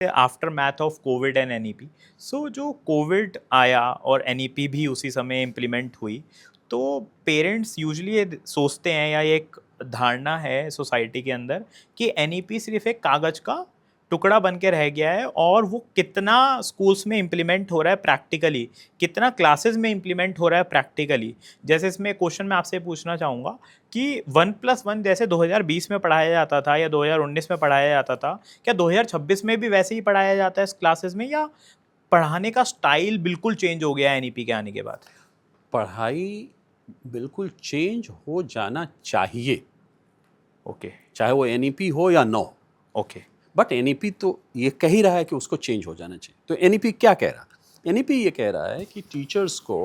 After math of Covid and NEP, so जो Covid आया और एनईपी भी उसी समय इम्प्लीमेंट हुई, तो पेरेंट्स यूजुअली ये सोचते हैं या ये एक धारणा है सोसाइटी के अंदर कि एनईपी सिर्फ एक कागज़ का टुकड़ा बन के रह गया है, और वो कितना स्कूल्स में इम्प्लीमेंट हो रहा है प्रैक्टिकली, कितना क्लासेस में इम्प्लीमेंट हो रहा है प्रैक्टिकली। जैसे इसमें क्वेश्चन मैं आपसे पूछना चाहूँगा कि 1+1 जैसे 2020 में पढ़ाया जाता था या 2019 में पढ़ाया जाता था, क्या 2026 में भी वैसे ही पढ़ाया जाता है इस क्लासेस में, या पढ़ाने का स्टाइल बिल्कुल चेंज हो गया है एनईपी के आने के बाद? पढ़ाई बिल्कुल चेंज हो जाना चाहिए, ओके। चाहे वो एनईपी हो या ना हो। ओके। बट एनईपी तो ये कह ही रहा है कि उसको चेंज हो जाना चाहिए। तो एनईपी क्या कह रहा है? एनईपी ये कह रहा है कि टीचर्स को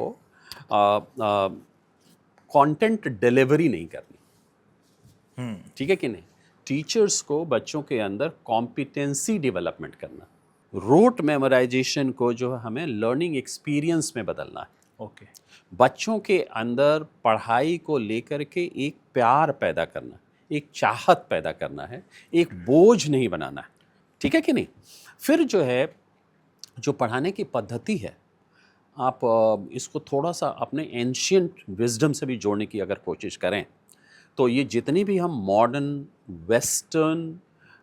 कंटेंट डिलीवरी नहीं करनी, ठीक है कि नहीं? टीचर्स को बच्चों के अंदर कॉम्पिटेंसी डेवलपमेंट करना, रोट मेमोराइजेशन को जो है हमें लर्निंग एक्सपीरियंस में बदलना है। ओके। बच्चों के अंदर पढ़ाई को लेकर के एक प्यार पैदा करना, एक चाहत पैदा करना है, एक बोझ नहीं बनाना है, ठीक है कि नहीं? फिर जो है, जो पढ़ाने की पद्धति है, आप इसको थोड़ा सा अपने एंशियंट विजडम से भी जोड़ने की अगर कोशिश करें, तो ये जितनी भी हम मॉडर्न वेस्टर्न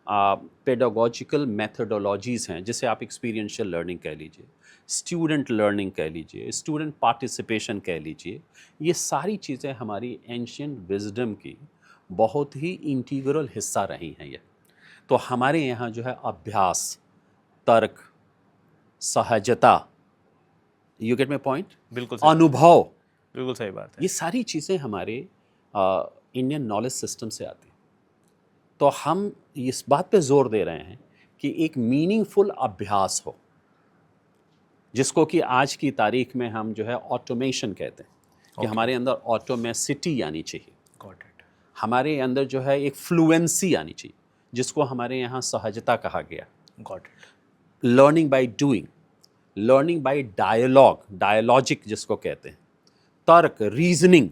पेडागोजिकल मेथडोलॉजीज़ हैं, जिसे आप एक्सपीरियंशियल लर्निंग कह लीजिए, स्टूडेंट लर्निंग कह लीजिए, स्टूडेंट पार्टिसिपेशन कह लीजिए, ये सारी चीज़ें हमारी एंशियंट विजडम की बहुत ही इंटीग्रल हिस्सा रही हैं। ये तो हमारे यहाँ जो है अभ्यास, तर्क, सहजता, यू गेट माई पॉइंट, बिल्कुल सही, अनुभव, बिल्कुल सही बात है। ये सारी चीज़ें हमारे इंडियन नॉलेज सिस्टम से आती हैं। तो हम इस बात पे जोर दे रहे हैं कि एक मीनिंगफुल अभ्यास हो, जिसको कि आज की तारीख में हम जो है ऑटोमेशन कहते हैं, कि हमारे अंदर ऑटोमेसिटी आनी चाहिए, गॉट इट। हमारे अंदर जो है एक फ्लुएंसी आनी चाहिए, जिसको हमारे यहाँ सहजता कहा गया। Got it. Learning by doing, learning by dialogue, dialogic जिसको कहते हैं, तर्क, रीजनिंग।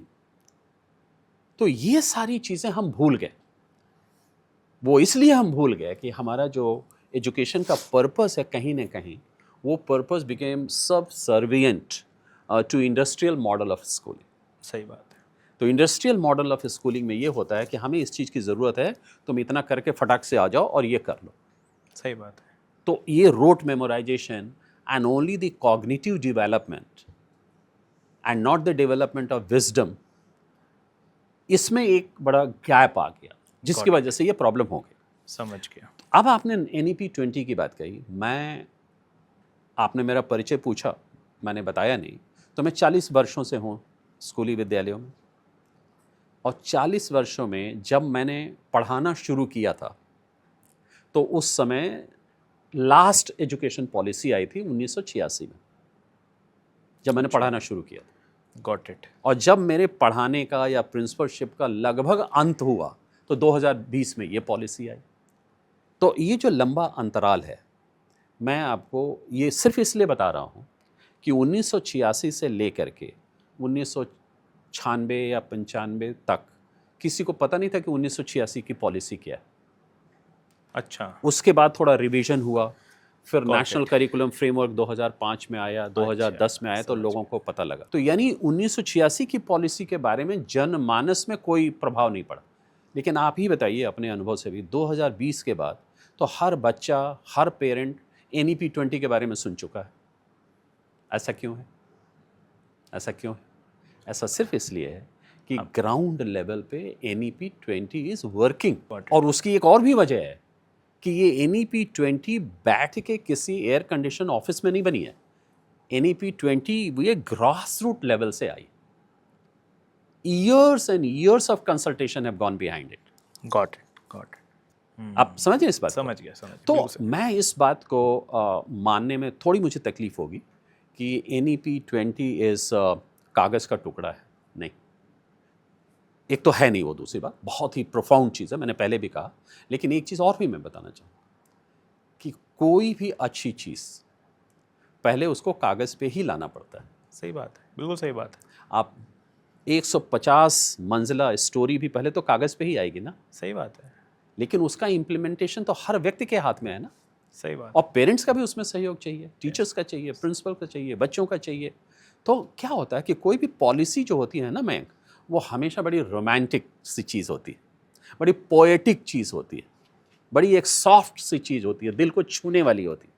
तो ये सारी चीज़ें हम भूल गए। वो इसलिए हम भूल गए कि हमारा जो एजुकेशन का पर्पस है, कहीं ना कहीं वो purpose became subservient to industrial model of schooling. सही बात है। तो इंडस्ट्रियल मॉडल ऑफ स्कूलिंग में ये होता है कि हमें इस चीज़ की ज़रूरत है, तुम इतना करके फटाक से आ जाओ और ये कर लो। सही बात है। तो ये rote memorisation and only the cognitive development and not the development of wisdom, इसमें एक बड़ा गैप आ गया, जिसकी वजह से ये प्रॉब्लम हो गई। समझ गया। अब आपने एनईपी 20 की बात कही, आपने मेरा परिचय पूछा, मैंने बताया नहीं। तो मैं 40 वर्षों से हूँ स्कूली विद्यालयों में, और 40 वर्षों में जब मैंने पढ़ाना शुरू किया था, तो उस समय लास्ट एजुकेशन पॉलिसी आई थी 1986 में, जब मैंने पढ़ाना शुरू किया था। Got it. और जब मेरे पढ़ाने का या प्रिंसिपलशिप का लगभग अंत हुआ, तो 2020 में ये पॉलिसी आई। तो ये जो लंबा अंतराल है, मैं आपको ये सिर्फ इसलिए बता रहा हूँ कि 1986 से लेकर के 1996 या 95 तक किसी को पता नहीं था कि 1986 की पॉलिसी क्या है। अच्छा। उसके बाद थोड़ा रिवीजन हुआ, फिर Got national it. Curriculum framework 2005 में आया, 2010 में आया, तो समझ लोगों को पता लगा। तो यानी 1986 की पॉलिसी के बारे में जनमानस में कोई प्रभाव नहीं पड़ा। लेकिन आप ही बताइए अपने अनुभव से भी, 2020 के बाद तो हर बच्चा, हर पेरेंट एनईपी 20 के बारे में सुन चुका है। ऐसा क्यों है? ऐसा क्यों है? ऐसा सिर्फ इसलिए है कि ग्राउंड लेवल पे एनईपी 20 इज वर्किंग। और उसकी एक और भी वजह है कि ये एनईपी 20 बैठ के किसी एयर कंडीशन ऑफिस में नहीं बनी है। एनईपी 20 ये ग्रास रूट लेवल से आई। Years and years of consultation have gone behind it. Got it. Got it. आप समझिए इस बात को? समझ गया, समझ गया। तो बिल्कुल सही। मैं इस बात को मानने में थोड़ी मुझे तकलीफ होगी कि एनईपी 20 इज कागज़ का टुकड़ा है। नहीं, एक तो है नहीं वो, दूसरी बात बहुत ही प्रोफाउंड चीज़ है, मैंने पहले भी कहा। लेकिन एक चीज़ और भी मैं बताना चाहूँगा कि कोई भी अच्छी चीज़ पहले उसको कागज़ पे ही लाना पड़ता है। सही बात है, बिल्कुल सही बात है। आप 150 मंजिला स्टोरी भी पहले तो कागज़ पे ही आएगी ना। सही बात है। लेकिन उसका इम्प्लीमेंटेशन तो हर व्यक्ति के हाथ में है ना। सही बात। और पेरेंट्स का भी उसमें सहयोग चाहिए, टीचर्स का चाहिए, प्रिंसिपल का चाहिए, बच्चों का चाहिए। तो क्या होता है कि कोई भी पॉलिसी जो होती है ना मयंक, वो हमेशा बड़ी रोमांटिक सी चीज़ होती है, बड़ी पोएटिक चीज़ होती है, बड़ी एक सॉफ्ट सी चीज़ होती है, दिल को छूने वाली होती है।